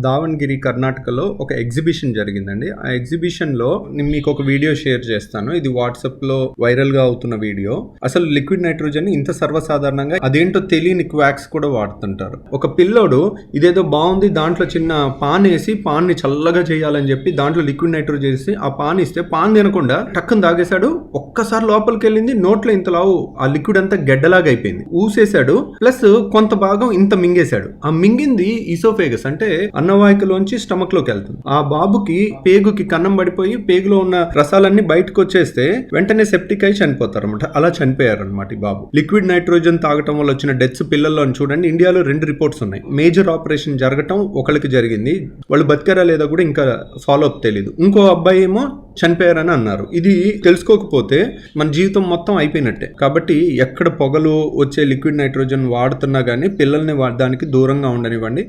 దావణగిరి కర్ణాటకలో ఒక ఎగ్జిబిషన్ జరిగిందండి. ఆ ఎగ్జిబిషన్ లో నేను మీకు ఒక వీడియో షేర్ చేస్తాను. ఇది వాట్సాప్ లో వైరల్ గా అవుతున్న వీడియో. అసలు లిక్విడ్ నైట్రోజన్ ఇంత సర్వసాధారణంగా అదేంటో తెలియని క్వాక్స్ కూడా వాడుతుంటారు. ఒక పిల్లోడు ఇదేదో బాగుంది, దాంట్లో చిన్న పాన్ వేసి పాన్ ని చల్లగా చేయాలని చెప్పి దాంట్లో లిక్విడ్ నైట్రోజన్ చేసి ఆ పాన్ ఇస్తే పాన్ తినకుండా టక్కున తాగేశాడు. ఒక్కసారి లోపలికి వెళ్ళింది, నోట్లో ఇంతలావు ఆ లిక్విడ్ అంతా గడ్డలాగా అయిపోయింది. ఊసేశాడు, ప్లస్ కొంత భాగం ఇంత మింగేశాడు. ఆ మింగింది ఈసోఫేగస్ అంటే అన్నవాహికలోంచి స్టమక్ లోకి వెళ్తుంది. ఆ బాబుకి పేగుకి కన్నం పడిపోయి పేగులో ఉన్న రసాలన్నీ బయటకు వచ్చేస్తే వెంటనే సెప్టిక్ అయి చనిపోతారు అనమాట. అలా చనిపోయారు అనమాట ఈ బాబు. లిక్విడ్ నైట్రోజన్ తాగటం వల్ల వచ్చిన డెత్స్ పిల్లల్లో చూడండి. ఇండియాలో 2 రిపోర్ట్స్ ఉన్నాయి. మేజర్ ఆపరేషన్ జరగటం ఒకరికి జరిగింది, వాళ్ళు బతికారా లేదా కూడా ఇంకా ఫాలో అప్ తెలియదు. ఇంకో అబ్బాయి ఏమో చనిపోయారని అన్నారు. ఇది తెలుసుకోకపోతే మన జీవితం మొత్తం అయిపోయినట్టే. కాబట్టి ఎక్కడ పొగలు వచ్చే లిక్విడ్ నైట్రోజన్ వాడుతున్నా కానీ పిల్లల్ని దానికి దూరంగా ఉండనివ్వండి.